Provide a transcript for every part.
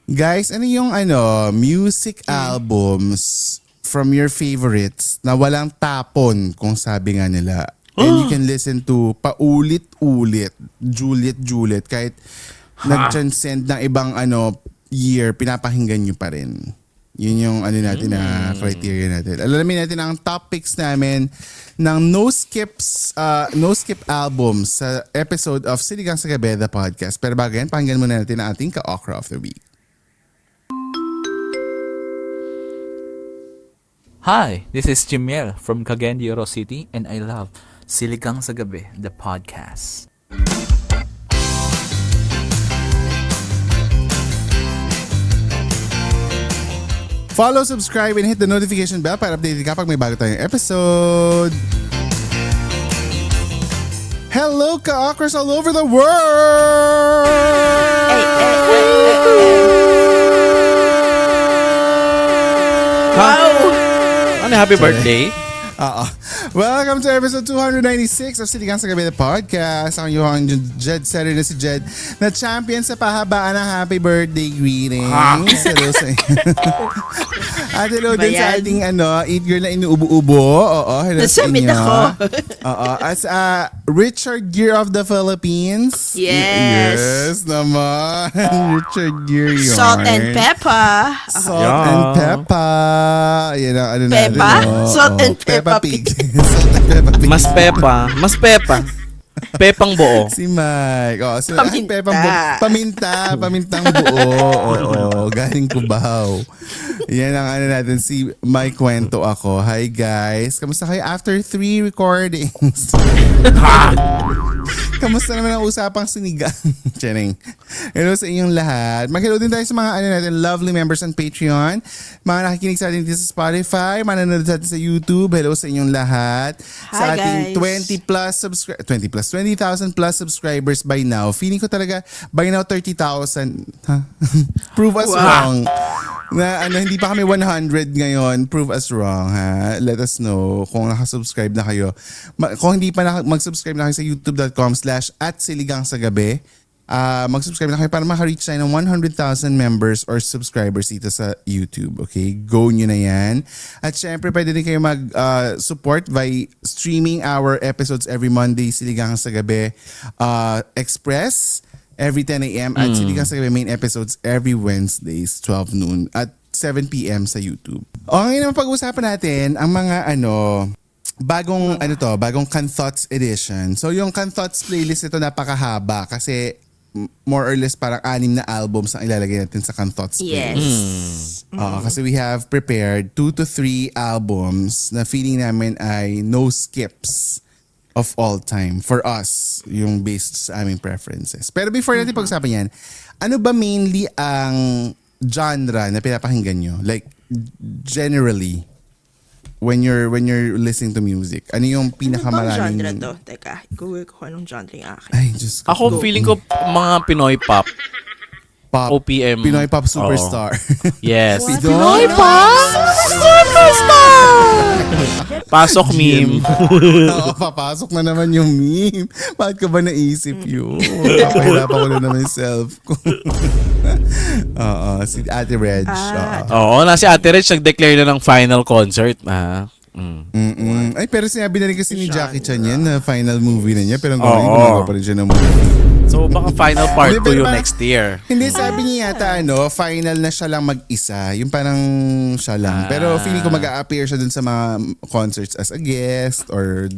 Guys, ano yung music albums from your favorites na walang tapon kung sabi nga nila. And you can listen to paulit-ulit, Juliet, kahit nag-transcend ng ibang year, pinapakinggan nyo pa rin. Yun yung natin na criteria natin. Alamin natin ang top picks namin ng no skip albums sa episode of Siligang sa Gabi, the podcast. Pero bago yan, pakinggan muna natin ang ating ka-Okra of the Week. Hi, this is Jimiel from Cagayan de Oro City and I love Siligang sa Gabi, the podcast. Follow, subscribe, and hit the notification bell para updated ka pag may bago tayong episode. Hello, ka-Okras all over the world! Wow! Ano, happy birthday? Welcome to episode 296 of Siligang sa Gabi, the podcast. Ako yung Jed Setter na si Jed, na champion sa pahabaan ng happy birthday greetings. Hello sa at hello din sa ating eat girl na inuubo-ubo. Oo, hello sa inyo. Nasamit ako. As Richard Gere of the Philippines. Yes. Yes naman. Richard Gere yun. Salt and pepper. Salt and pepper. Yan ang Peppa? natin. Salt and Peppa Pig. Pig. Salt and Peppa Pig. Mas Pepa. Pepang buo. Si Mike. Oh, si Paminta. Pamintang buo. Oo, galing Cubao. Yan ang natin, si Mike Kwento ako. Hi guys. Kamusta kayo after 3 recordings? Kamusta naman ang usapang sinigang? Charing. Hello sa inyong lahat. Mag-hello din tayo sa mga natin, lovely members on Patreon. Mga nakikinig sa atin dito sa Spotify, manonood sa atin sa YouTube. Hello sa inyong lahat. Sa ating guys. 20,000 plus subscribers by now. Feeling ko talaga by now 30,000. Huh? Prove us wrong. Na hindi pa kami 100 ngayon. Prove us wrong, ha? Let us know kung nakasubscribe na kayo. Kung hindi pa mag-subscribe na kayo sa youtube.com/@siligangsagabi, mag-subscribe na kayo para maka-reach tayo ng 100,000 members or subscribers dito sa YouTube. Okay? Go nyo na yan. At syempre, pwede din kayo mag-support by streaming our episodes every Monday, Siligang sa Gabi Express, every 10 a.m. at Siligang sa Gabi main episodes every Wednesdays, 12 noon at 7 p.m. sa YouTube. Okay naman pag-usapan natin ang mga bagong bagong Canthoughts edition. So yung Canthoughts playlist ito napakahaba kasi more or less parang 6 na albums ang ilalagay natin sa Canthoughts playlist. Yes. Kasi we have prepared 2 to 3 albums na feeling namin ay no skips of all time for us, yung based sa aming preferences. Pero before natin pag-usapan yan, ano ba mainly ang genre na pinapakinggan nyo? Like, generally, when you're listening to music, ano yung pinakamaraming... Ano bang genre to? Teka, Google ko anong genre yung akin. Ay, Diyos ko. Ako, feeling ko mga Pinoy pop. Pop. OPM. Pinoy Pop Superstar. Yes. Pinoy Pop Superstar! Pasok meme. Oo, papasok na naman yung meme. Bakit ko ba naisip yun? Papahirapan ko na naman yung self ko. Oo, si Ate Reg. Oo, na si Ate Rich nag-declare na ng final concert. Ay, pero sinabi na rin kasi ni Jackie Chan yan na final movie na niya. Pero hanggang ngayon, gumagawa pa rin siya ng movie. So, baka final part Hindi, 2 pero yung parang- next year. Hindi, sabi niya yata, final na siya lang mag-isa. Yung parang siya lang. Pero feeling ko mag-a-appear siya dun sa mga concerts as a guest or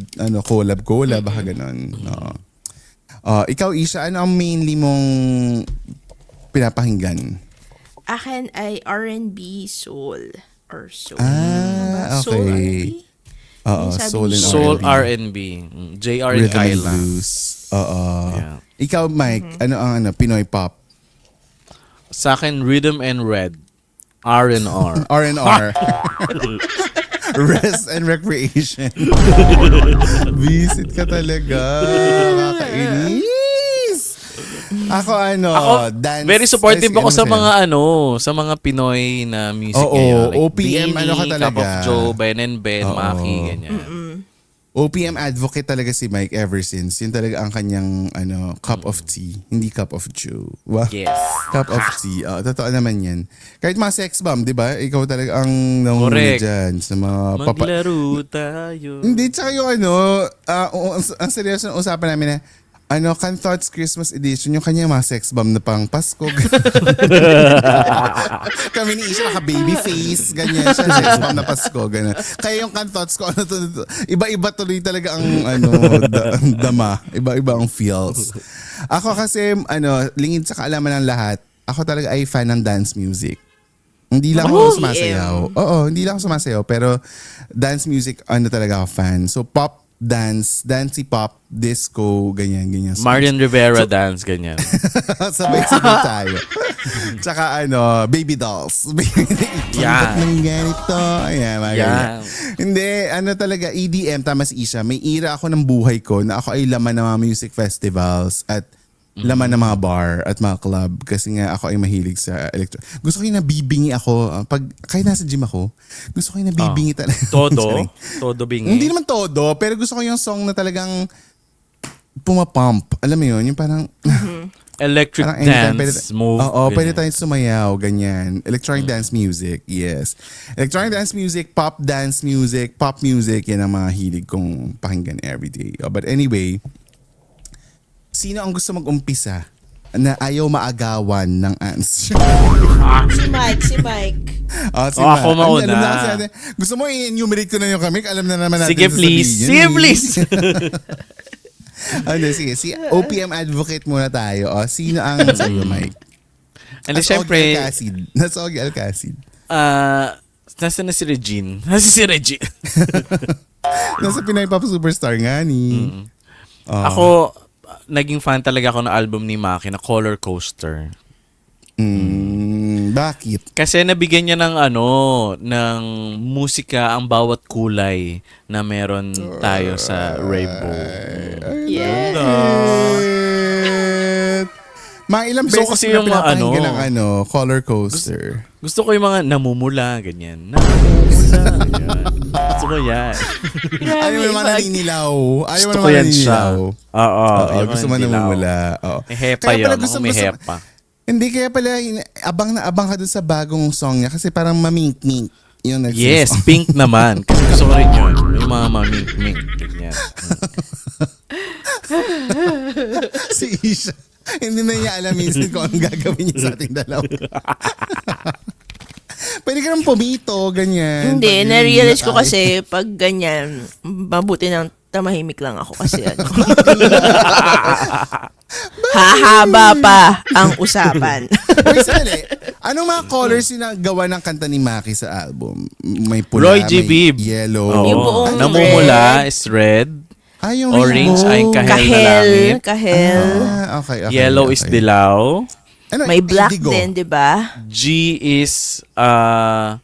collab, baka ganun. No. Ikaw, Isha, ano ang mainly mong pinapakinggan? Akin ay R&B soul. Or soul. okay. Soul R&B? Oo, Yung sabi soul and niya. Soul R&B. R&B. JR and Rhythm and Kyla. blues. Oo. Yeah. Ikaw, Mike, ano ang Pinoy pop? Sa akin, Rhythm and Red. R&R. R&R. Rest and recreation. Visit ka talaga. Kakainis. Ako dance. Very supportive ay, ako sa masaya. mga Pinoy na music Oo, ngayon. Like OPM, Beanie, ka talaga. Cup of Joe, Ben and Ben, Oo. Maki, ganyan. OPM advocate talaga si Mike ever since. Yun talaga ang kanyang cup of tea. Hindi cup of chew. Wow. Yes. Cup of tea. Totoo naman yan. Kahit mga sex bomb, di ba? Ikaw talaga ang nangunguna Correct. dyan sa mga Maglaro tayo. Hindi, tsaka yung ang seryoso na usapan namin na Can Thoughts Christmas Edition, yung kanya mga sex bomb na pang Pasko. Kami ni Isha naka-baby face, ganyan siya, sex bomb na Pasko, ganyan. Kaya yung Can Thoughts ko, iba-iba tuloy talaga ang dama. Iba-iba ang feels. Ako kasi, lingid sa kaalaman ng lahat, ako talaga ay fan ng dance music. Hindi lang ako sumasayaw. Oo, hindi lang ako sumasayaw, pero dance music, talaga ako fan. So, pop, dancey pop, disco, ganyan. Marian Rivera dance, ganyan. Sabay-sabay tayo. Tsaka baby dolls. Yan. Ng ganito. Ayan, mga Yan. ganyan. Hindi, talaga, EDM, tama si Isha. May era ako ng buhay ko na ako ay laman ng mga music festivals at laman ng mga bar at mga club kasi nga ako ay mahilig sa electro. Gusto ko yung nabibingi ako. Kahit nasa gym ako, gusto ko yung nabibingi talaga. Todo? Todo bingi? Hindi naman todo, pero gusto ko yung song na talagang pumapump. Alam mo yun? Yung parang... Electric parang anytime, dance move. Oo, pwede ganyan. tayong sumayaw, ganyan. Electronic dance music, yes. Electronic dance music, pop dance music, pop music, yan ang mga hilig kong pakinggan everyday. But anyway, sino ang gusto mag-umpisa na ayaw maagawan ng answer? Si Mike. Ako mauna. Alam na kasi natin. Gusto mo i-enumerate ko na yung kami? Alam na naman natin Sige, please. Sige, sasabihin. please. Sige. Si OPM advocate muna tayo. Sino ang sa'yo, Mike? And syempre, Nasogi Alcacid. nasa na si Regine? Nasa si Regine. Nasa Pinoy Pop Superstar nga ni. Ako, naging fan talaga ako ng album ni Maki na Color Coaster. Bakit? Kasi nabigyan niya ng ng musika ang bawat kulay na meron tayo sa rainbow. Yes. Mga ilang Gusto beses kasi ko na yung mga pinapakinggan ng Color Coaster. Gusto ko yung mga namumula, ganyan. Namumula, yan. Gusto ko yan. Ayaw mo naman naninilaw. Ayaw mo Gusto ko naman yan siya. naninilaw. Oo. Oo, gusto mo namumula. Oo. May hepa Kaya pala yun. gusto Ako mo may sa- hepa. Hindi, kaya pala abang na abang ka dun sa bagong song niya kasi parang mamink-mink. Yung Yes, pink naman. Kasi gusto ko rin yun. Yung mga mamink-mink. Ganyan. Si Isha. Hindi na niya alam minsan kung anong gagawin niya sa ating dalawa. Pwede ka nang pumito, ganyan. Hindi, Pag na-realize ko tayo. kasi pag ganyan, mabuti nang tamahimik lang ako kasi hahaba pa ang usapan. Wait, sali. Anong mga colors yung gawa ng kanta ni Maki sa album? May pula, Roy G. may Bibb. yellow. Oo. Yung buong Namumula is red. Yung Orange ay rainbow. kahel na langit. Kahel. Okay. Yellow is dilaw. Ano, May black indigo. din, di ba? G is, ano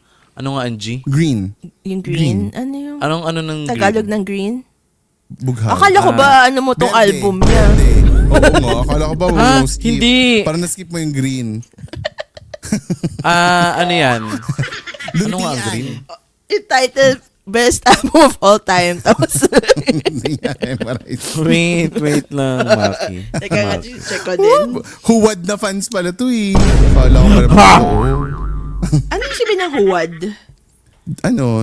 nga ang G? Green. Yung green. Ano yung Ano ng Tagalog green? ng green? Bughaw. Akala ko ba ano mo tong Berde. album niya? Berde. Oo nga. Akala ko ba Ha? skip? Hindi. Parang na-skip mo yung green. Ano yan? Ano nga ang Luntian. green? Yung title, Best Album of All Time. Tapos, Hindi nga, Emirates. Wait lang, Maki. teka nga, check ko din. Huwad na fans pala to eh. Akala ko pala Ano yung sabi ng huwad?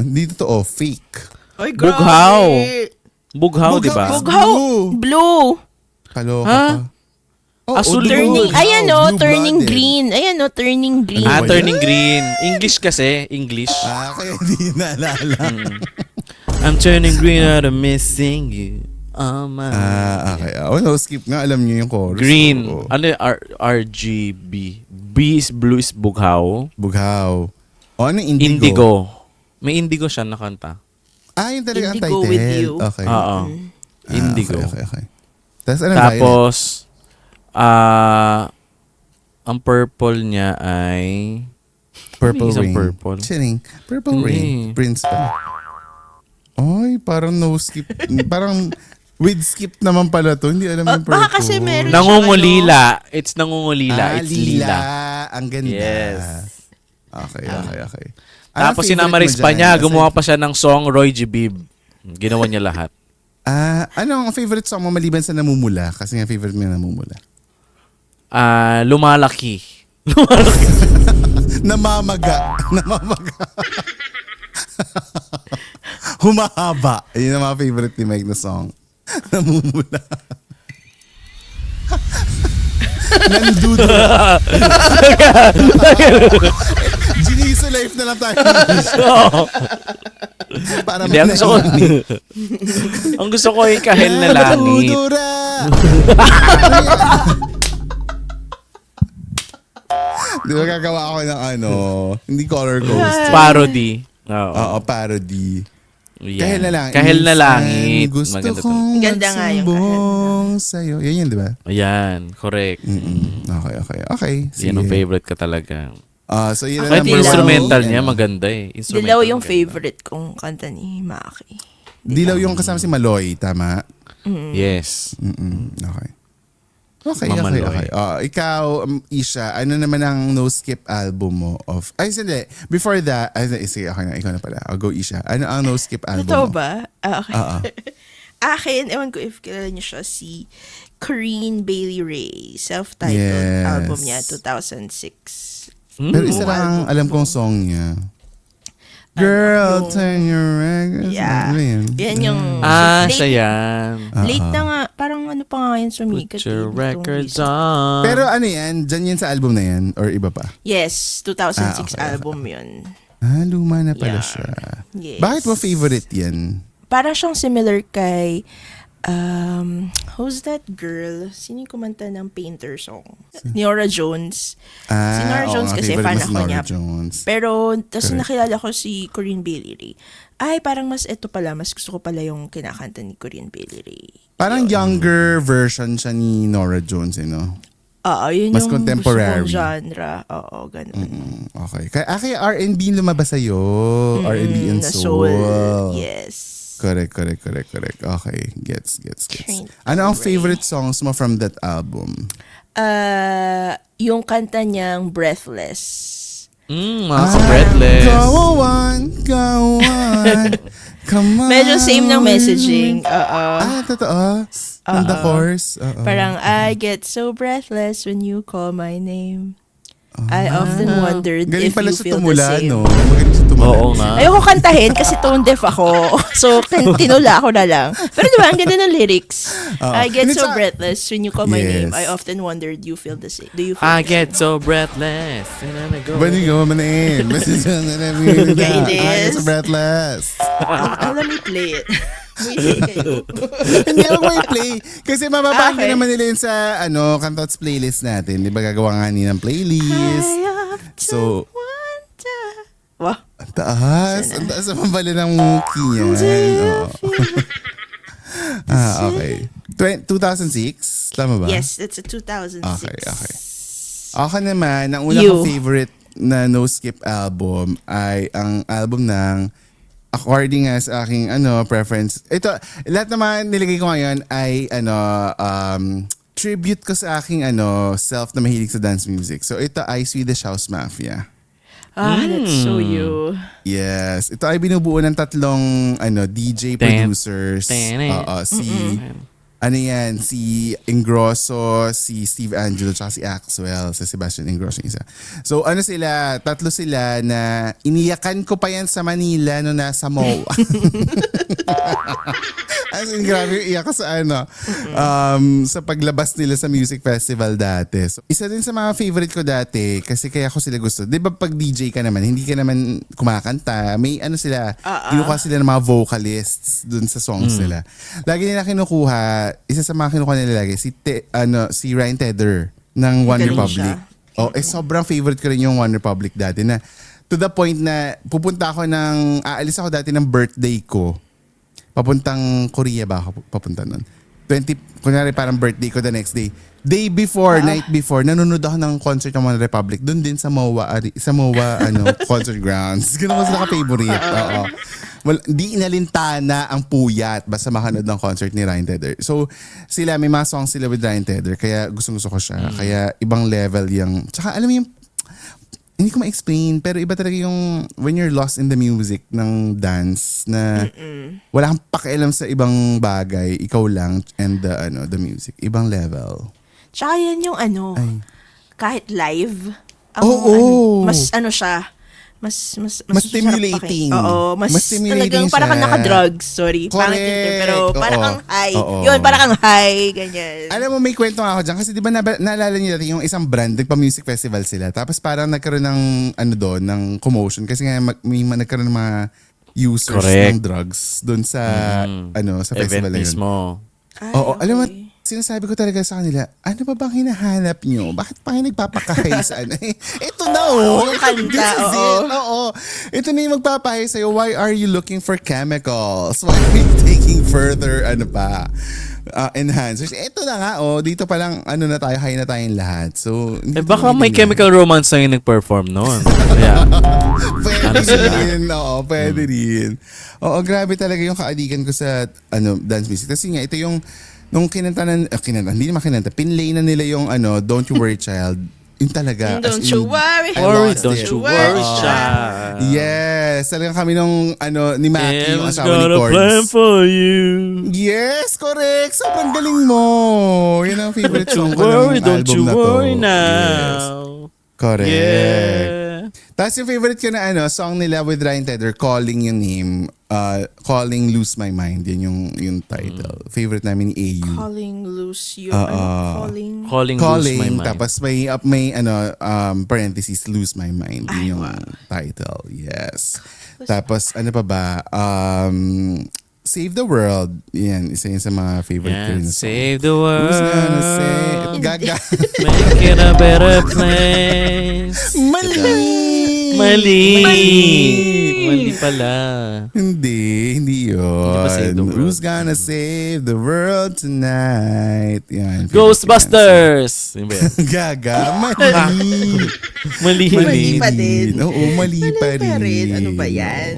Hindi totoo. Fake. Ay, Bughaw. Bughaw, di ba? Bughaw. Blue. Kaloka Ha? pa. Oh, Asul Turning, Blue. ayan o, Blue turning blooded. green. Ayan o, turning green. Ah, Ano ba turning green. English kasi. English. Kaya di naalala. I'm turning green out of missing you. Oh my. Okay. No, skip nga. Alam niyo yung chorus. Green. Oo. Ano yung RGB? B is blue is bughaw. Bughaw. Ano yung indigo? Indigo. May indigo siya na kanta. Yun talaga ang Indigo title. with you. Okay. Oo. Indigo. Okay. Tapos ano Tapos, ang purple niya ay Purple isang Rain. purple. Chilling. Purple Hindi. Rain. Prince pa. Ay, parang no skip. Parang with skip naman pala to. Hindi alam yung purple. Baka kasi meron Nangungulila. It's nangungulila. It's lila. lila. Ang ganda. Yes. Okay. Tapos Anong sinama favorite mo pa dyan? niya. Kasi- Gumawa pa siya ng song Roy G. Bibb. Ginawa niya lahat. Ano ang favorite song mo maliban sa Namumula? Kasi nga favorite mo yung Namumula. Lumalaki. Namamaga. Humahaba. Yun ang mga favorite ni Mike na song. Namumula. Nandudo. Giniso life na lang tayo. Para Hindi, ang gusto ko, ang gusto ko ay kahel na langit. Nandudura. Di ba gagawa ako ng hindi color ghost. Parody. Oo. Oo, parody. Yan. Kahel na lang. Kahel na Minsan langit. Gusto Maganda to. kong Ganda nga yung magsumbong sa'yo. Yan yun, di ba? Ayan, correct. Okay. Yan ang favorite ka talaga. So yun Kahit Dilaw. instrumental niya, maganda eh. Instrumental Dilaw yung maganda. favorite kong kanta ni Maki. Dilaw yung kasama si Maloy, tama? Yes. Okay. Okay. Mamaloy. Ikaw, Isha, ano naman ang no-skip album mo of... Ay, hindi. Before that, sige, okay na. Ikaw na pala. I'll go, Isha. Ano ang no-skip album Totoo mo? ba? Okay. Akin, ewan ko if kilala niyo siya, si Corinne Bailey Rae. Self-titled Yes. album niya, 2006. Pero isa lang ang alam kong song niya. Girl, turn your records. Yeah. Ano yun? Yan yung... Siya late, yan. late na nga. Parang ano pa nga yun sumikat. Put your eh, records itong recent. on. Pero ano yan? Diyan yun sa album na yan? Or iba pa? Yes, 2006 okay. album yun. Luma na pala Yeah. siya. Yes. Bakit mo favorite yan? Para siyang similar kay... who's that girl? Sino yung kumanta ng Painter song? Nora Jones. Si Nora Jones kasi fan ako niya. Jones. Pero, tapos Correct. nakilala ko si Corinne Bailey Rae. Ay, parang mas ito pala. Mas gusto ko pala yung kinakanta ni Corinne Bailey Rae. Parang younger version siya ni Nora Jones, no? Oo, yun Mas yung contemporary. gusto kong genre. Oo, ganun. Okay. Kaya R&B lumabas sa'yo. R&B and Na soul. Yes. Correct. Okay. Gets. Train Ano ang Ray. favorite songs mo from that album? Yung kanta niyang Breathless. Mga breathless. Go on. Come on. Medyo same ng messaging. Oo. Totoo. On the course. Parang, I get so breathless when you call my name. I often wondered Galing if pala you siya feel tumula, the same. no? Magaling siya tumula. Oo nga. Ayoko kantahin kasi tone deaf ako. So, tinula ko na lang. Pero di ba, ang ganda ng lyrics. I get Hindi so sa- breathless when you call my Yes. name. I often wondered you feel the same. Do you feel I the get same? so breathless. And then I go. Bani go, manin. Basta siya na namin. Kainis. I'm breathless. Let me play it. Wait, kayo. Hindi ako may play. Kasi mababaan Okay. naman nila yun sa Kantots playlist natin. Di ba gagawa nga ng playlist? I often So, wonder. Wow. ang taas. Ang taas naman pala ng key niyan. Oo. Okay. 2006? Tama ba? Yes, it's a 2006. Okay. Ako naman, ang una You. kong favorite na no-skip album ay ang album ng according nga sa aking preference. Ito, lahat naman nilagay ko ngayon ay tribute ko sa aking self na mahilig sa dance music. So ito ay Swedish House Mafia. That's so you. Yes. Ito ay binubuo ng tatlong DJ producers. Si Ingrosso, si Steve Angelo, tsaka si Axwell, si Sebastian Ingrosso yung isa. So tatlo sila na iniyakan ko pa yan sa Manila nung nasa MOA. As in, grabe yung iyak ko sa sa paglabas nila sa music festival dati. So, isa din sa mga favorite ko dati kasi kaya ko sila gusto. Di ba pag DJ ka naman, hindi ka naman kumakanta. May kinukuha sila ng mga vocalists dun sa songs nila. Lagi nila kinukuha, isa sa mga kinukuha nila lagi, si Ryan Tedder ng One Galing Republic. siya. Sobrang favorite ko rin yung One Republic dati na to the point na aalis ako dati ng birthday ko. Papuntang Korea ba ako papunta nun? Kunyari parang birthday ko the next day. Night before, nanonood ako ng concert ng One Republic. Doon din sa MOA concert grounds. Ganun ko sila ka-favorite. Oo. Well, di inalintana ang puyat basta makanood ng concert ni Ryan Tedder. So, may mga songs sila with Ryan Tedder. Kaya gustong-gusto ko siya. Kaya ibang level yung... Tsaka alam mo yung hindi ko ma-explain, pero iba talaga yung when you're lost in the music ng dance na wala kang pakialam sa ibang bagay, ikaw lang and the music, ibang level. Tsaka yan yung kahit live, Oo. mas siya, mas Mas stimulating. Oo, mas stimulating talagang parang kang siya. naka-drugs, sorry. Pangit yun, Correct. pero parang Oo. kang high. Oo. Yun, parang kang high, ganyan. Alam mo, may kwento nga ako dyan. Kasi di ba naalala niyo dati yung isang brand, nagpa-music festival sila. Tapos parang nagkaroon ng, ng commotion. Kasi nga may nagkaroon ng mga users Correct. ng drugs doon sa, sa festival Event na yun. mismo. Ay, Oo, alam mo, okay. sinasabi ko talaga sa kanila, ano ba bang hinahanap nyo? Bakit pa kayo nagpapakahay sa Ito na Yung kanta, This is oo. it. Oo. Ito na yung magpapahay sa'yo. Why are you looking for chemicals? Why are you taking further, enhancers? Ito na nga, dito pa lang, na tayo, high na tayong lahat. So, Baka may Chemical Romance na yung nag-perform noon. Yeah. Pwede rin. Oo, pwede rin. Oo, grabe talaga yung kaadikan ko sa dance music. Kasi nga, ito yung nung hindi naman kinanta, pinlay na nila yung Don't You Worry Child. Yung talaga. Don't as in, you worry. I lost Don't it. you worry, Oo. child. Yes, talagang kami nung ni Maki, yung Heaven's asawa ni got a plan Corns. for you. Yes, correct. Sobrang galing mo. Yun ang favorite song ko ng Don't album you na to. worry Yes. now. Correct. Yeah. Tapos yung favorite ko na song nila with Ryan Tedder, Calling Your Name, Calling Lose My Mind, yun yung title. Favorite namin ni AU. Calling loose you. Oo. Calling. Lose My Mind. Tapos may parentheses, Lose My Mind, yun yung title. Yes. Tapos ano pa ba? Save the World. Yan, isa yun sa mga favorite ko Yeah, rin na song. save the world. Who's gonna say? Gaga. Make it a better place. Mali pala. Hindi yun. Hindi ba Save the World? Who's gonna save the world tonight? Yan. Ghostbusters. Yun ba yan? Gaga. Mali. Mali. Mali pa din. Oo, mali pa pa rin. rin. Ano ba yan?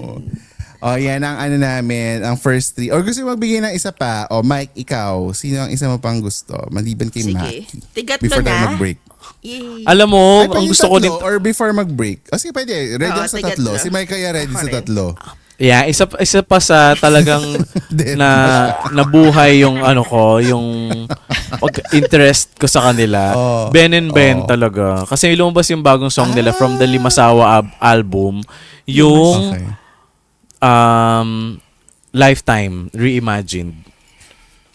Oh, yan ang namin, ang first three. Or gusto mo magbigay ng isa pa? O, Mike, ikaw, sino ang isa mo pang gusto? Maliban kay Sige. Maki. Tigatlo Before tayo na. mag-break. Yay. Alam mo, Ay, ang pwede gusto ko din... tatlo, or before mag-break. O sige, pwede. Ready Oo, ako sa tigatlo. tatlo. Si Mike kaya ready Ako sa rin. tatlo. Yeah, isa pa sa talagang Then, nabuhay yung yung pag-interest ko sa kanila. Ben and Ben talaga. Kasi lumabas yung bagong song nila from the Limasawa album. Yung okay. Lifetime Reimagined.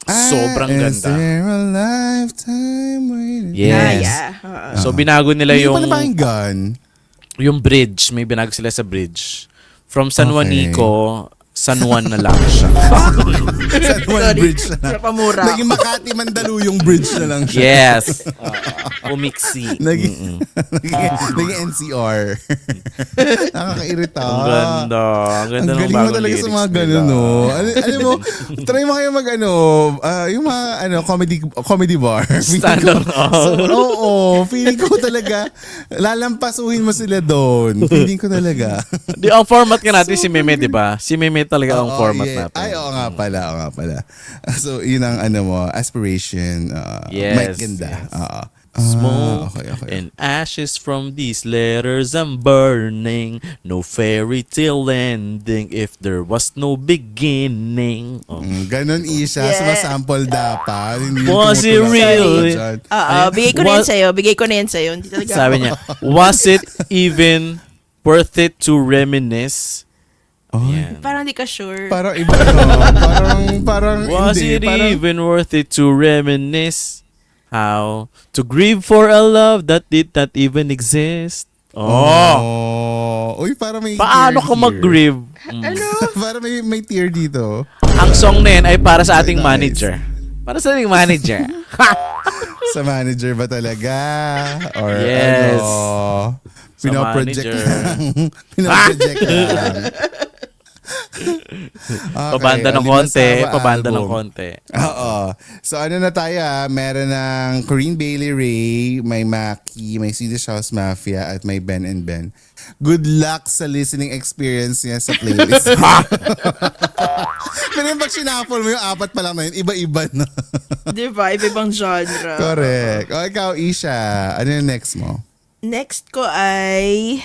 Sobrang Is ganda. there a lifetime waiting? Yes. Yeah. So binago nila Hindi yung ko pa napakinggan. yung bridge. May binago sila sa bridge. From San Okay. Juanico, San Juan na lang siya. San Juan Sorry. Bridge na. Napamura. Naging Makati Mandaluyong Bridge na lang siya. Yes. Umiksi. Naging NCR. Nakakairita. Ang ganda. Ang ganda Ang ng galing mo bagong talaga sa lyrics mga nila. ganun, no? Alam mo, try mo kayo mag, yung mga, comedy bar. Stand-up. Feeling ko talaga, lalampasuhin mo sila doon. Feeling ko talaga. Di, ang format ka natin si Meme, di ba? Si Meme talaga ang format natin. Ay, oo nga pala. So, yun ang aspiration. Yes, Mike ganda. yes. Oo. Smoke Okay. and ashes from these letters I'm burning. No fairy tale ending if there was no beginning. Oh. Ganon Isha, Yeah. sumasample dapat. Hindi Was it tumutulak sa really? dyan. Bigay ko na yan sa'yo. Bigay ko na yan sa'yo. Hindi talaga Sabi niya, was it even worth it to reminisce? Yan. Parang di ka sure. Parang iba, parang Was hindi. it Parang, even worth it to reminisce? How to grieve for a love that did not even exist? Uy, parang may Paano tear ka here. mag-grieve? Parang may tear dito. Ang song na yan ay para sa ating Nice. manager. Para sa ating manager. Sa manager ba talaga? Or Yes. Sa pinoproject manager. lang. Pinoproject lang. Okay, Pabanda ng konti. Limasawa Pabanda ng album. konti. Oo. So ano na tayo meron ng Corinne Bailey Rae, may Maki, may Swedish House Mafia, at may Ben and Ben. Good luck sa listening experience niya sa playlist. Pero yung pag sinapol mo yung apat pa lang na yun, iba-iba na. Di ba? Iba-ibang genre. Correct. O ikaw, Isha, ano yung next mo? Next ko ay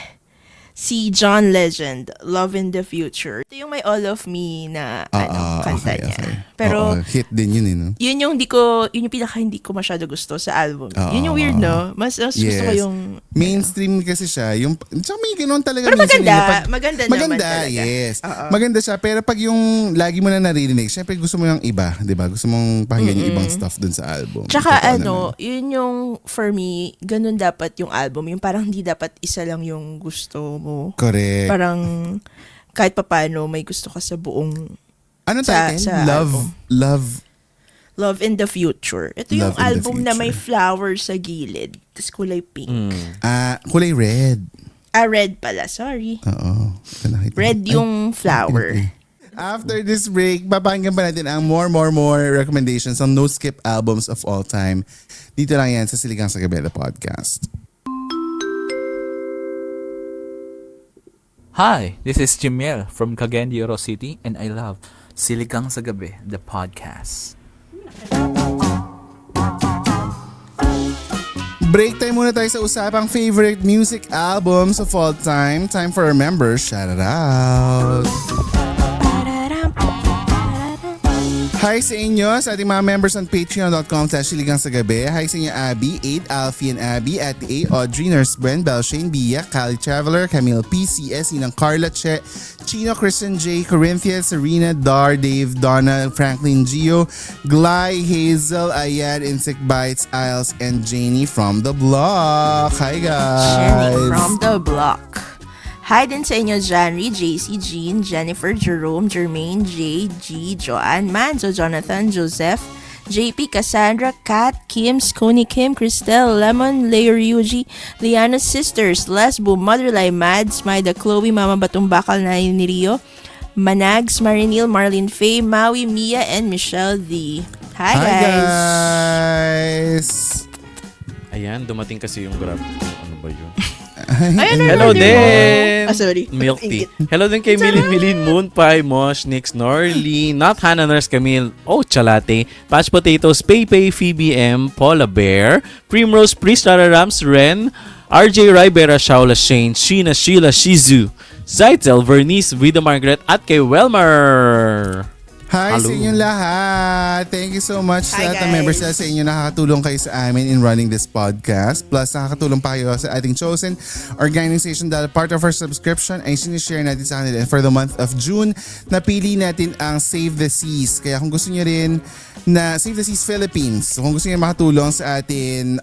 si John Legend, Love in the Future. Ito yung may All of Me na kanta niya. Okay. Pero hit din yun, no? yun yung pinaka hindi ko masyado gusto sa album. Yun yung weird, no? Mas gusto ko yung mainstream kasi siya. Tsaka may ganoon talaga. pero minsan maganda naman maganda, talaga. yes. Maganda siya. Pero pag yung lagi mo na naririnig, syempre gusto mo yung iba, di ba? Gusto mong pakinggan yung ibang stuff dun sa album. Tsaka Totoo naman. yun yung, for me, ganun dapat yung album. Yung parang hindi dapat isa lang yung gusto mo. Correct. Parang kahit papano may gusto ka sa buong Ano title? sa Love in the Future. Ito yung Love in the album na may Future. flowers sa gilid. Tapos kulay pink. Kulay red. Red pala. Sorry. Oo. Ito nakita. Red yung flower. After this break, papakinggan pa natin ang more recommendations on no skip albums of all time. Dito lang yan sa Siligang sa Gabi, the podcast. Hi, this is Jimiel from Cagayan de Oro City and I love Siligang sa Gabi, the podcast. Break time muna tayo sa usapang favorite music albums of all time. Time for our members. Shout it out. Hi sa inyo, sa ating mga members on patreon.com/siligangsagabi. Hi sa inyo, Abby, 8, Alfie and Abby, at A, Audrey, Nurse Gwen, Belshane, Bia, Cali Traveler, Camille PCS, Inang Carla Che, Chino, Christian J, Corinthia, Serena, Dar, Dave, Donna, Franklin Gio, Gly, Hazel, Ayad, Insect Bites, Isles, and Janie from the block. Hi guys! Jenny from the block. Hi din sa inyo, Janry, JC, Jean, Jennifer, Jerome, Jermaine, J, G, Joanne, Manzo, Jonathan, Joseph, JP, Cassandra, Kat, Kim, Coney Kim, Cristel, Lemon, Leo Ryuji, Liana's Sisters, Lesbo, Motherlay, Mads, Maida, Chloe, Mama Batong Bakal na ni Rio, Manags, Marinil, Marlene Faye, Maui, Mia, and Michelle D. Hi guys! Ayan, dumating kasi yung grab. Ano ba yun? Hello Hello din! sorry. Milk tea. Hello din kay Milin, Moon Pie, Mosh, Nix, Norly, Not Hannah, Nurse Camille, Chalate, Patch Potatoes, Pepe, Phoebe M, Paula Bear, Primrose, Priest, Rara Rams, Ren, RJ Rivera, Shaula Shane, Sheena, Sheila, Shizu, Zaitzel, Vernice, Vida Margaret, at kay Welmer. Hi Hello. sa inyong lahat. Thank you so much sa Hi, lahat ng guys. members na sa inyo. Nakakatulong kayo sa amin in running this podcast. Plus, nakakatulong pa kayo sa ating chosen organization dahil part of our subscription ay sinishare natin sa kanila. And for the month of June, napili natin ang Save the Seas. Kaya kung gusto nyo rin na Save the Seas Philippines. So kung gusto nyo makatulong sa atin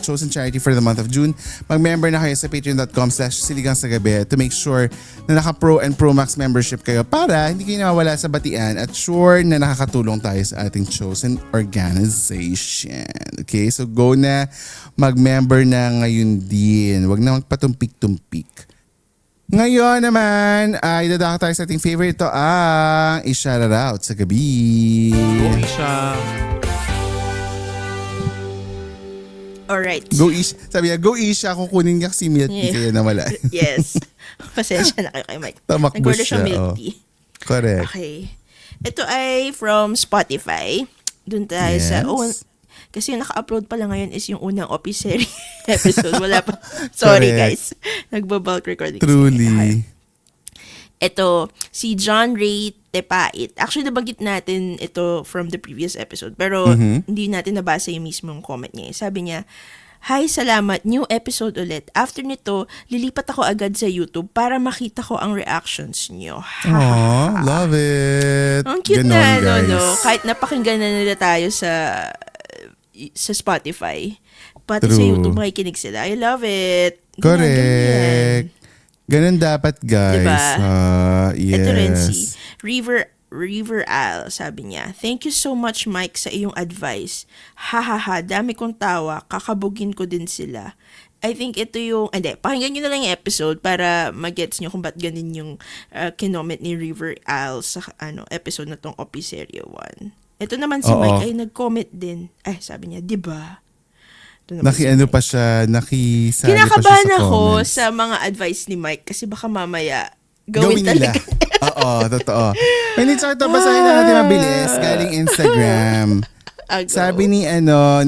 chosen charity for the month of June, mag-member na kayo sa patreon.com/siligangsagabi to make sure na naka-Pro and Pro Max membership kayo para hindi kayo nawawala sa batian at sure na nakakatulong tayo sa ating chosen organization. Okay? So go na, mag-member na ngayon din. Huwag na magpatumpik-tumpik. Ngayon naman ay dadaka tayo sa ating favorite. Ito ang i-shout out sa gabi. Uwi siya. Alright. Go Isha. Sabi niya, go Isha. Kukunin niya si milk tea kaya nawala. Yes. Pasensya na kayo kay Mike. Tamakbo Nag-order siya siya, milk oh. tea. Correct. Okay. Ito ay from Spotify. Doon tayo sa... Yes. Kasi yung naka-upload pala ngayon is yung unang Opiseri episode. Wala pa. Sorry Correct. guys. Nagba-bulk recording. Truly. Okay. Ito, si John Ray Tepait. Actually, nabanggit natin ito from the previous episode. Pero hindi natin nabasa yung mismong comment niya. Sabi niya, "Hi, salamat. New episode ulit. After nito, lilipat ako agad sa YouTube para makita ko ang reactions niyo." Aw, love it. Ang cute Ganon, na, guys. no? Kahit napakinggan na nila tayo sa Spotify, pati sa True. YouTube makikinig sila. I love it. Correct. Ganun dapat, guys. Diba? Yes. Ito rin si River Al, sabi niya, "Thank you so much, Mike, sa iyong advice. Hahaha, dami kong tawa. Kakabugin ko din sila." I think ito yung... Hindi, pakinggan nyo na lang yung episode para mag-gets nyo kung ba't ganun yung kinoment ni River Al sa episode na tong Opiserio 1. Ito naman si Oo. Mike ay nag-comment din. Sabi niya, diba? Ito naman si Naki-ano Mike. pa siya, nakisali pa siya Kinakabahan sa ako comments. sa mga advice ni Mike kasi baka mamaya Gawin nila. talaga. Oo, totoo. Minutes ito, basahin na natin mabilis. Galing Instagram. ago. Sabi ni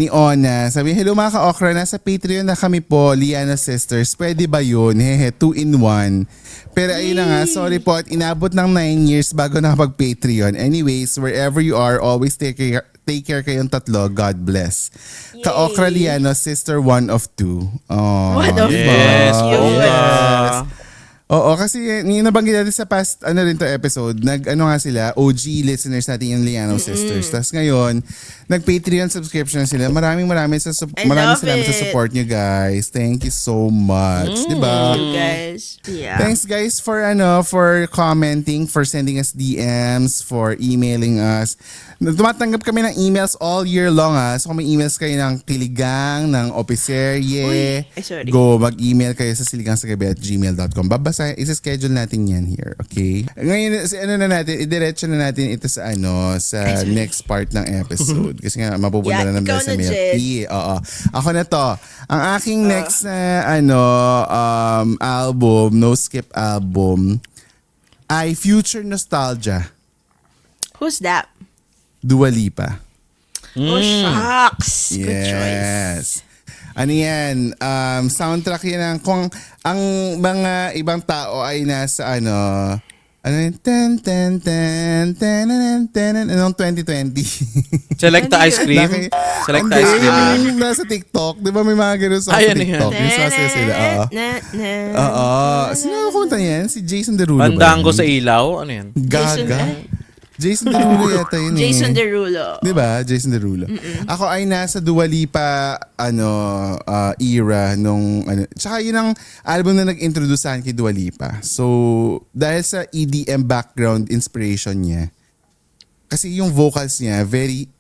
Ona, sabi, hello mga ka-okra, nasa Patreon na kami po, Liana Sisters. Pwede ba yun? Hehe, 2-in-1. Pero ayun na nga, sorry po at inabot ng 9 years bago nakapag-Patreon. Anyways, wherever you are, always take care kayong tatlo. God bless. Yay. Ka-okra Liana, sister 1 of 2. Oh, One of Yes, two. Oka. Oo, kasi yung nabanggit natin sa past rin to episode, nga sila, OG listeners natin yung Liano Sisters. Tapos ngayon, nag-Patreon subscription sila. Maraming I salamat love sa it. support nyo guys. Thank you so much. Diba? You guys. Yeah. Thanks guys for commenting, for sending us DMs, for emailing us. Tumatanggap kami ng emails all year long So kung may emails kayo ng Kiligang, ng Opiserye, Uy, ay, sorry. go mag-email kayo sa siligangsagabi@gmail.com. Babasa, isa-schedule natin yan here, okay? Ngayon, idiretso na natin ito sa sa next part ng episode. Kasi nga, mapupunta Yeah, na naman ikaw sa na, milk Jed. tea. Oo. Ako na to. Ang aking next na album, no skip album, ay Future Nostalgia, Who's that? Dua Lipa. Oh, shucks. Good choice. Yes. Ano yan? Soundtrack yan kung ang mga ibang tao ay nasa yun? Anong 2020? Selecta ice cream. Selecta ice cream. Yung nasa TikTok. Di ba may mga ganun sa Ay, ano yan? TikTok? Yung sasaya sila. Oo. Sino ang kumanta yan? Si Jason Derulo ba? Pandango yun? sa ilaw. Ano yan? Gaga. Jason Derulo yata yun Jason Derulo. Di ba? Jason Derulo. Ako ay nasa Dua Lipa era nung tsaka yun ang album na nag-introduce sa akin kay Dua Lipa. So, dahil sa EDM background inspiration niya, kasi yung vocals niya very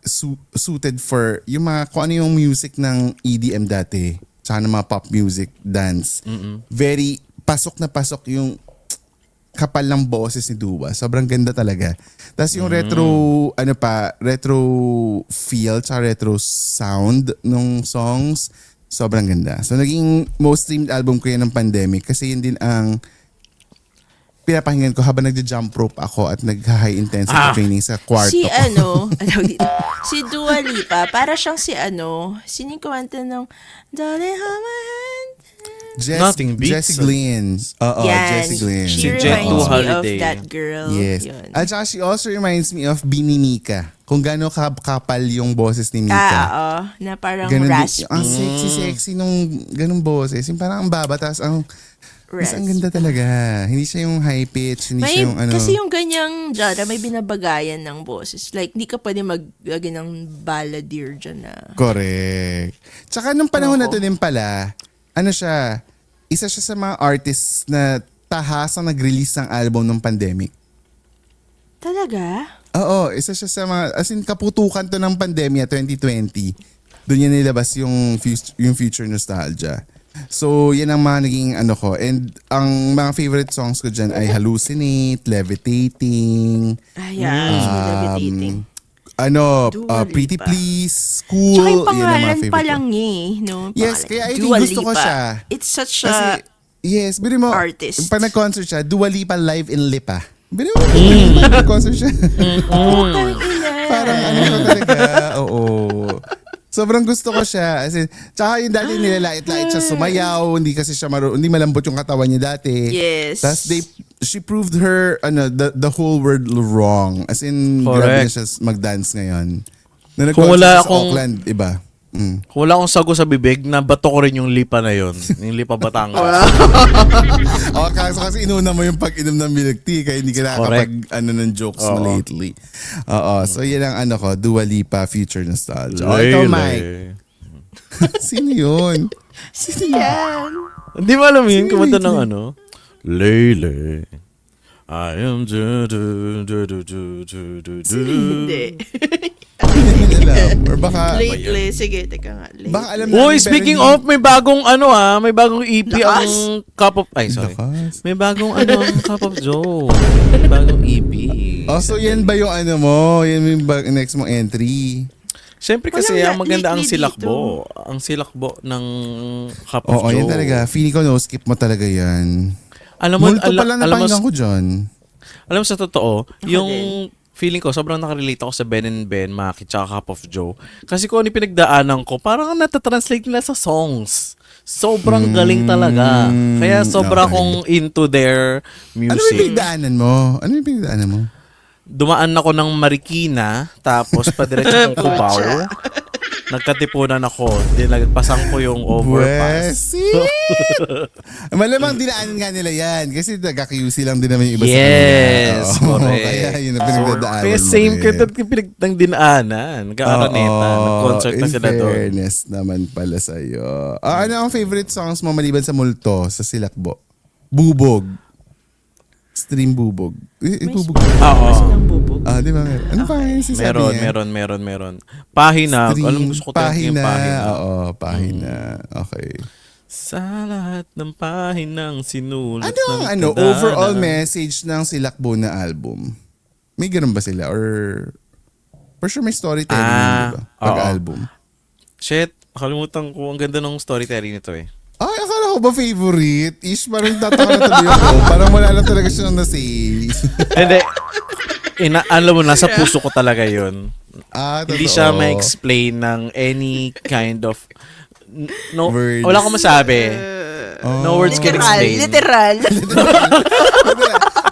suited for yung kung ano yung music ng EDM dati, tsaka ng mga pop music, dance. Very pasok na pasok yung kapal ng boses ni Dua. Sobrang ganda talaga. Tapos yung retro feel tsaka retro sound nung songs, sobrang ganda. So naging most streamed album ko yan ng pandemic kasi yun din ang pinapakinggan ko habang nagja-jump rope ako at nag-high intensity training sa kwarto Si ko. si Dua Lipa, para siyang sino yung kumanta ng Darling, hold my hand. Nothing beats Jessie Glynn. Oo, Yan. Jessie Glynn. She Si Jet reminds me of Holiday. that girl. Yes. Yun. At saka she also reminds me of Bini Mika. Kung gaano kapal yung boses ni Mika. Oo. Na parang Ganun din, raspy. ang sexy nung ganung boses. Yung parang ang baba, tapos ang ganda talaga. Hindi siya yung high pitch, hindi siya yung Kasi yung ganyang genre, may binabagayan ng boses. Like, hindi ka pwede maglagay ng balladeer dyan na. Correct. Tsaka nung panahon na to din pala, isa siya sa mga artists na tahasang nag-release ng album ng pandemic. Talaga? Oo, isa siya sa mga, as in kaputukan to ng pandemya 2020. Doon niya nilabas yung Future Nostalgia. So, yan ang mga naging ko. And ang mga favorite songs ko dyan ay Hallucinate, Levitating, Ayan, levitating. Dua Dua Pretty Lipa. Please, Cool. Tsaka yung Yan ang mga pangalan favorite pa ko. lang niya no? Yes, Pangalan. kaya I think Dua gusto ko Lipa. siya. It's such Kasi, a... yes, biro mo, artist. pag nag-concert siya, Dua Lipa live in Lipa. Biro mo, nag-concert siya. Parang talaga, oo. Sobrang gusto ko siya. As in, tsaka yung dati nilalait-lait siya sumayaw, hindi kasi siya hindi malambot yung katawan niya dati. Yes. Tapos she proved her, the whole world wrong. As in, grabe na Correct. siya mag-dance ngayon. Na Kung nag-concert wala siya sa akong- Auckland, iba. Kung wala akong sago sa bibig, nabato ko rin yung lipa na yon. Yung lipa Batangas. Kasi inuna mo yung pag-inom ng milk tea kaya hindi ka nakakapag ng jokes mo lately. Oo. So yan ang ko, Dua Lipa Future Nostalgia. O ikaw, Mike. Sino yun? Yan. Hindi mo alam yun, Sino kumanta yun? ng Lele. I am Hindi. Hindi alam. Or baka, Lately. Sige, teka nga. baka alam Uy, namin, speaking pero of, may bagong may bagong EP Lakas. ang Cup of, sorry. Lakas. May bagong ang Cup of Joe. May bagong EP. Oh, so yan ba yung mo? Yan yung next mong entry? Siyempre kasi Walang ang maganda ang lately silakbo. Ang silakbo ng Cup of Oo, Joe. yan talaga. Feeling ko no, skip mo talaga yan. Alam mo, Multo pala alam mo, napakinggan ko dyan. alam mo sa totoo, Ako yung feeling ko, sobrang nakarelate ako sa Ben and Ben, Maki, tsaka Cup of Joe. Kasi kung ano yung pinagdaanan ko, parang natatranslate nila sa songs. Sobrang galing talaga. Kaya sobra okay. akong into their Ano yung music. pinagdaanan mo? Dumaan ako ng Marikina, tapos padiretso ng Cubao. Nagkatipunan ako. Dinagpasan ko yung overpass. Buesit! Malamang dinaanan nga nila yan. Kasi taga-QC lang din naman yung iba Yes, sa kanila. correct. Kaya yun ang pinagdadaanan Kaya mo same rin. kita pinagdang dinaanan. Ka-Araneta. Nag-concert na sila in doon. fairness naman pala sa'yo. Ano ang favorite songs mo maliban sa Multo, sa Silakbo? Bubog. Stream Bubog. Bubog. Oo. Silang bubog. Di ba? Ano pa yung sinasabi niya? Meron. Pahina. Stream, Alam gusto ko talaga yung pahina. Oo, pahina. Okay. Sa lahat ng pahinang sinulat Ano ang ng overall kadana. message ng Silakbo na album? May ganun ba sila? Or for sure may storytelling yun, di ba? oo. Pag-album. Shit, nakalimutan ko. Ang ganda ng storytelling nito eh. Ay, akala ko ba favorite? Ish, parang tataka na tuloy ako. Parang wala lang talaga siya na-say. Hindi. Alam mo, nasa puso ko talaga yun. Hindi Totoo. siya ma-explain ng any kind of... No, Words. wala akong masabi. No words can explain. Literal.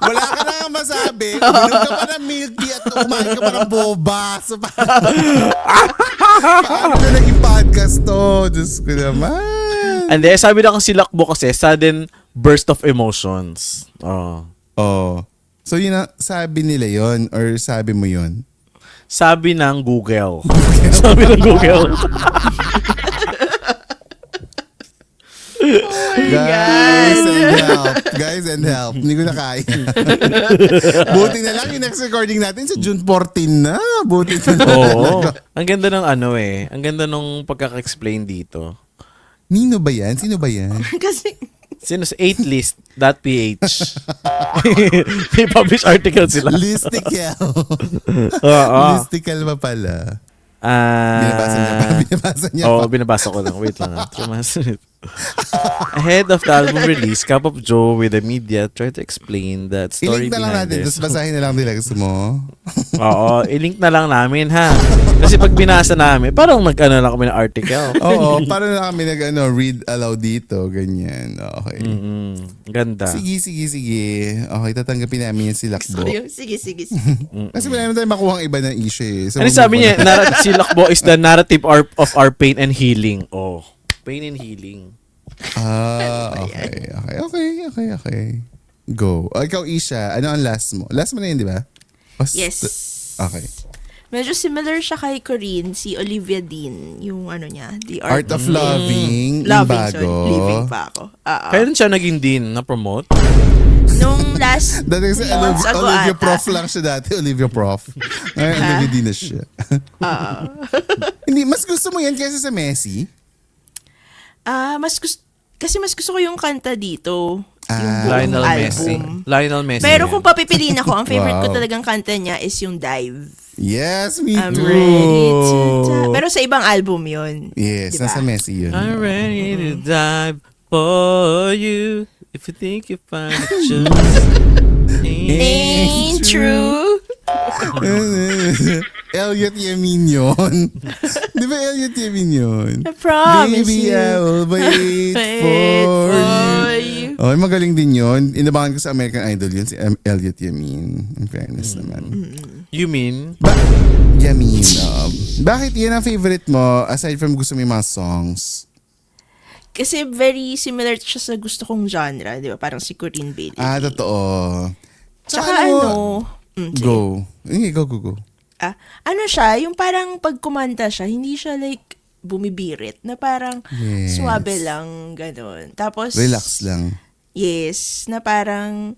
Wala ka na nga masabi. Uminom ka pa ng milk tea at kumain ka pa ng boba. So, paano na naging podcast to? Diyos ko naman. And then, sabi na kasi Silakbo kasi, sudden burst of emotions. Oh. Oh. So yun na, sabi nila yon or sabi mo yon? Sabi ng Google. Sabi ng Google. Guys and help. Hindi ko na kaya. Buti na lang yung next recording natin sa June 14 na. Buti na lang. Oo. Ang ganda ng ang ganda nung pagkaka-explain dito. Nino ba yan? Sino ba yan? Kasi, Sino sa 8list.ph. May publish article sila. Listicle. Oo. Listicle ba pala? Ah, Binabasa niya Oo, pa. binabasa ko lang. Wait lang. Ahead of the album release, Cup of Joe with the media tried to explain that story I-link na lang behind natin. this. Tapos basahin na lang nila. Gusto mo? Oo, i-link na lang namin ha. Kasi pag binasa namin, parang nag-ano lang kami ng article. Oo. Para na kami read aloud dito. Ganyan. Okay. Ganda. Sige. Okay, tatanggapin namin yan si Lakbo. sige. Kasi wala naman tayo makuha ang iba ng issue eh. So, Ano sabi niya? Si Lakbo is the narrative of our pain and healing. Oh, pain and healing. Okay. Go. Ikaw, Isha, ano ang last mo? Last mo na yun, di ba? Yes. Okay. Medyo similar siya kay Corinne, si Olivia Dean, yung ano niya, The Art of Loving, yung Loving, bago. sorry. Living pa ako. Kailan siya naging dean na-promote? Nung last Dati kasi months ago Olivia ata. Prof lang siya dati. Olivia Prof. Ngayon, Olivia Dean na siya. Hindi, mas gusto mo yan kaysa sa Messi? Mas gusto ko yung kanta dito. Yung buong Lionel album. Messi. Lionel Messi. Pero yan. kung papipiliin ako, ang favorite ko Wow. talagang kanta niya is yung Dive. Yes, me I'm too. ready to dive. Pero sa ibang album yun. Yes, Diba? nasa Messi yun. I'm ready to dive for you if you think you find it just Ain't true. Elliot Yamin yun. Di ba Elliot Yamin yun? I promise Baby, you. I will wait for you. Oh, magaling din yun. Inabangan ko sa American Idol yun, si Elliot Yamin. In fairness naman. You mean? Yamin. Bakit yan ang favorite mo aside from gusto mo yung mga songs? Kasi very similar siya sa gusto kong genre, di ba? Parang si Corinne Bailey. Totoo. Tsaka sige. Go. Go. Ano siya, yung parang pag kumanta siya, hindi siya like bumibirit, na parang Yes. suwabe lang, ganun. Tapos, Relax lang. yes, na parang,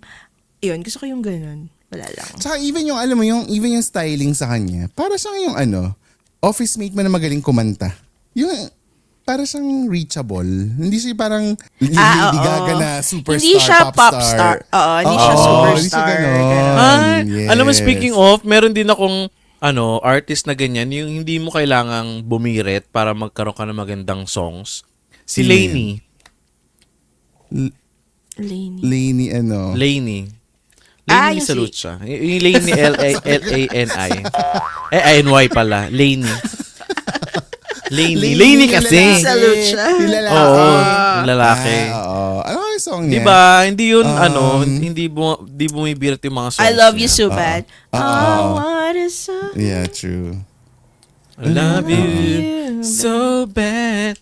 yun, gusto ko yung ganun. Wala lang. Tsaka even yung, alam mo, even yung styling sa kanya, para siyang yung office mate mo na magaling kumanta. Yung, para siyang reachable. Hindi siya parang yung Lady oo. Gaga na superstar, Hindi siya pop star. Oo, hindi siya superstar. Hindi siya ganon. Ay, Yes. alam mo, speaking of, meron din akong artist na ganyan, yung hindi mo kailangang bumirit para magkaroon ka ng magandang songs. Si Lainey. Lainey. Lainey, Lainey. Lainey yung Salucha. Yung Lainey L-A-N-I. I-N-Y pala. Lainey. Lainey kasi. Salucha. Yung lalaki. Oo, yung lalaki. Oo. Ano yung song niya? Diba? Hindi yun, hindi bumibirat yung mga songs I love you niya. so bad. Oh, what is so... Yeah, true. I love you so bad.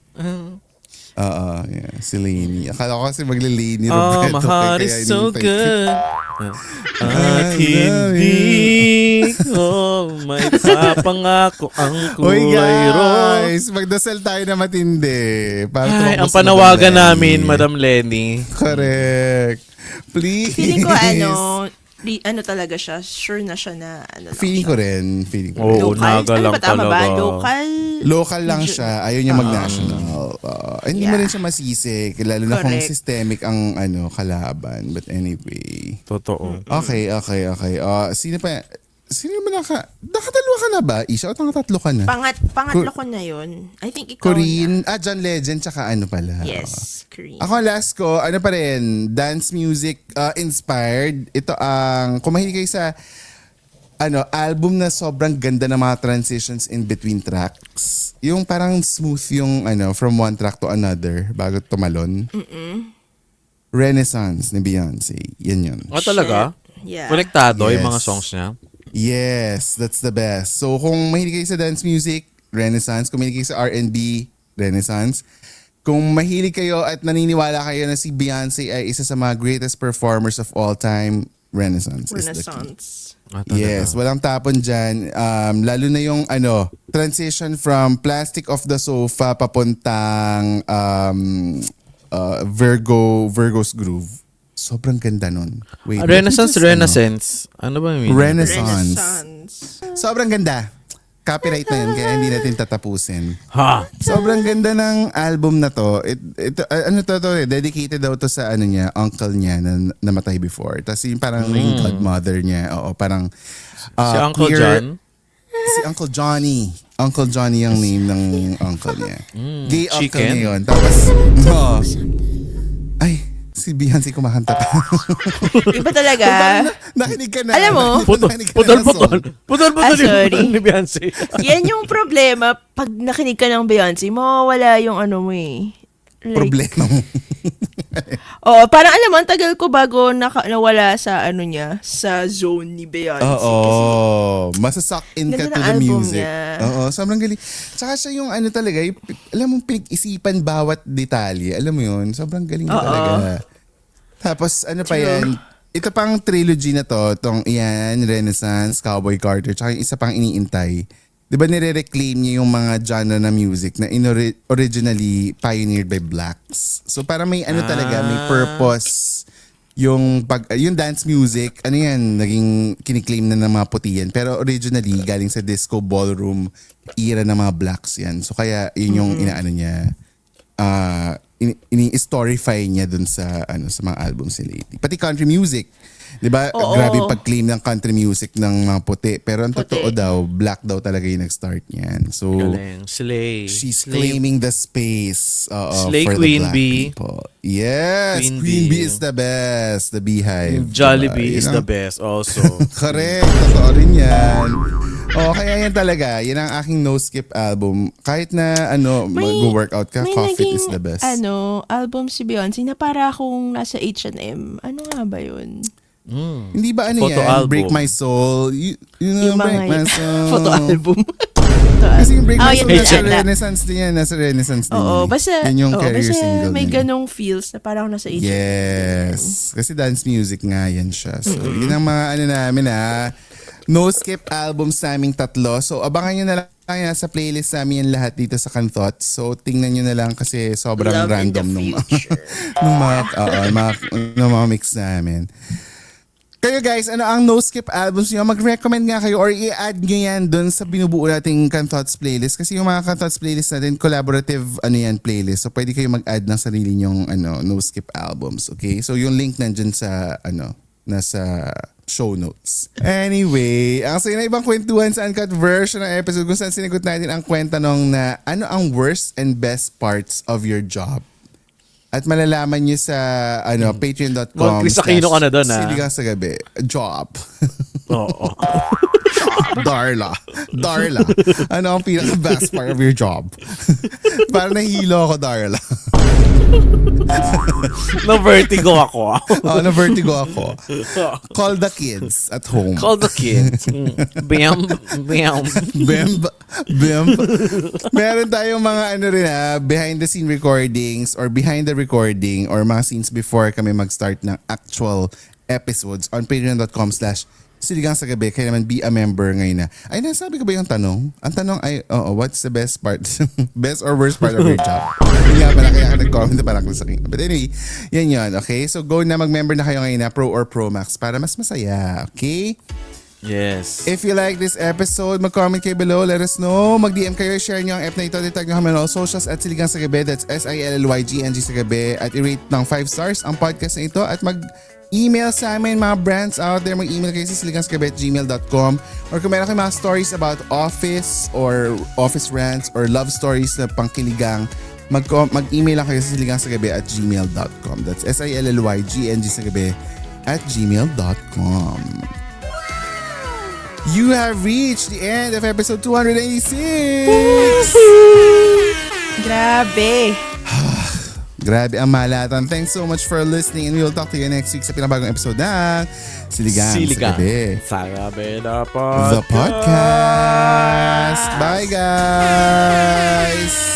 Oo, yeah. Si Lainey. Akala ko kasi magli-Lainey Oh, Roberto. my heart is so good. At I love hindi ko may papangako ang Uy kulay ron. guys, magdasal tayo na matindi. Para Ay, tumakbo ang si panawagan Madam namin, Lenny. Madam Lenny. Correct. Please. Feeling ko ano talaga siya, sure na siya na ano lang Feeling siya. ko rin. Oo, Local? naga Ano lang ba tama ba? talaga. Local? Local lang siya. Ayaw niya mag-national. Hindi mo Yeah. rin siya masisi. Lalo na kung Correct. systemic ang kalaban. But anyway. Totoo. Okay. Sino pa? Sino ba nakatalo ka na ba, Isha? O nakatatlo ka na? Pangatlo ko na yun. I think ikaw Corinne, na. John Legend, tsaka ano pala. Yes, Corinne. Ako last ko, ano pa rin, dance music inspired. Ito kung mahilig kayo sa album na sobrang ganda ng mga transitions in between tracks. Yung parang smooth yung from one track to another bago tumalon. Renaissance ni Beyonce. Yan yun. Ah, talaga? Yeah. Konektado yung Yes. mga songs niya? Yes, that's the best. So kung mahilig kayo sa dance music, Renaissance. Kung mahilig kayo sa R&B, Renaissance. Kung mahilig kayo at naniniwala kayo na si Beyonce ay isa sa mga greatest performers of all time, Renaissance is the key. Renaissance. Ah, talaga? Yes, walang tapon dyan. Lalo na yung transition from Plastic of the Sofa papuntang Virgo's Groove. Sobrang ganda nun. Wait, Renaissance, let me just, Renaissance. Ano ba yung meaning? Renaissance. Sobrang ganda. Copyright na yun, kaya hindi natin tatapusin. Ha? Sobrang ganda ng album na to. Dedicated daw to sa niya, uncle niya na namatay before. Tapos yung parang yung godmother niya. Oo, parang Si Uncle queer- John? Si Uncle Johnny. Uncle Johnny ang name ng uncle niya. Gay uncle chicken? niya yun. Tapos, ay, si Beyonce kumakanta pa. Iba talaga. Nakinig ka na. Alam mo, Putol sorry. ni Beyonce. Yan yung problema. Pag nakinig ka ng Beyonce, mawawala yung ano mo eh. Like, Problema mo. Oo, parang alam mo, ang tagal ko bago nawala sa niya, sa zone ni Beyonce. Oo. Masasak in ka Ganda to ng the album music. niya. Oo, sobrang galing. Tsaka siya yung talaga, alam mo, pinag-isipan bawat detalye. Alam mo yun, sobrang galing na talaga. Tapos pa yan, ito pang trilogy na to, Renaissance, Cowboy Carter, tsaka yung isa pang iniintay. Di ba nire-reclaim niya yung mga genre na music na originally pioneered by blacks. So para may talaga, may purpose yung dance music, naging kiniklaim na ng mga puti yan. Pero originally, galing sa disco ballroom era ng mga blacks yan. So kaya yun yung niya, ini-storify niya dun sa mga albums ni Lady. Pati country music. 'Di ba? Oo. Grabe yung pag-claim ng country music ng mga puti. Pero ang Puti. totoo daw, black daw talaga yung nag-start niyan. So, Galing. Slay. she's Slay. claiming the space Slay for Queen the black Bee. people. Yes, Queen Queen Bee. Bee is the best. The Beehive. Jollibee Diba? is Yun the ang- best also. Correct. Totoo rin yan. Kaya yan talaga. Yan ang aking no-skip album. Kahit na mag-workout ka, may Coffee naging, is the best. album si Beyonce na para akong nasa H&M. Ano nga ba yun? Hindi ba Photo yan? album. Break My Soul. You know, Break My Soul. photo album. Kasi yung Break My yun Soul, nasa yata. Renaissance din yan. Nasa Renaissance din. Oo, basta, Yan yung career basta single may niya. ganong feels na parang nasa H&M. Yes. Kasi dance music nga yan siya. So, yun ang mga namin no skip albums naming tatlo. So, abangan nyo na lang yan sa playlist namin yan lahat dito sa Kanthoughts. So, tingnan nyo na lang kasi sobrang Love in random the nung future. nung mga mix namin. Kayo guys, ano ang no skip albums nyo? Mag-recommend nga kayo or i-add nyo yan dun sa binubuo nating Kanthoughts playlist. Kasi yung mga Kanthoughts playlist natin, collaborative playlist. So pwede kayo mag-add ng sarili nyong no skip albums. Okay? So yung link nandyan sa nasa show notes. Anyway, ang sa ibang kwentuhan sa uncut version ng episode kung saan sinagot natin ang kwentanong na ano ang worst and best parts of your job? At malalaman nyo sa patreon.com. Mag-Chris Aquino ka na doon, ha? Siligang sa gabi. Job. Oo. Darla. Ano ang pinaka-best part of your job? Parang nahihilo ako, Darla. Na-vertigo ako. Na-vertigo ako. Call the kids at home. Call the kids. Bam. Bemb. Meron tayong mga behind the scene recordings or behind the recording or mga scenes before kami mag-start ng actual episodes on patreon.com/Siligang sa Gabi. Kaya naman be a member ngayon na. Ay, nasabi ko ba yung tanong? Ang tanong ay, what's the best part? Best or worst part of your job? Hindi nga pala, kaya ka nag-comment na parang sa akin. But anyway, yan. Okay? So go na mag-member na kayo ngayon na Pro or Pro Max para mas masaya. Okay? Yes. If you like this episode, mag-comment kayo below. Let us know. Mag-DM kayo. Share nyo ang app na ito. Tag nyo kami on all socials at Siligang sa Gabi. That's SILLYGNG sa Gabi. At i-rate ng 5 stars ang podcast na ito. At email sa amin, mga brands out there. Mag-email kayo sa siligangsagabi@gmail.com. Or kung meron kayo mga stories about office or office rants or love stories na pangkiligang, mag-email lang kayo sa siligangsagabi@gmail.com. That's SILLYGNG sa Gabi@gmail.com. You have reached the end of episode 286! Grabe. Grabe ang malatan. Thanks so much for listening and we will talk to you next week sa pinabagong episode ng Siligang sa Gabi. Sa Gabi na The podcast. Bye guys!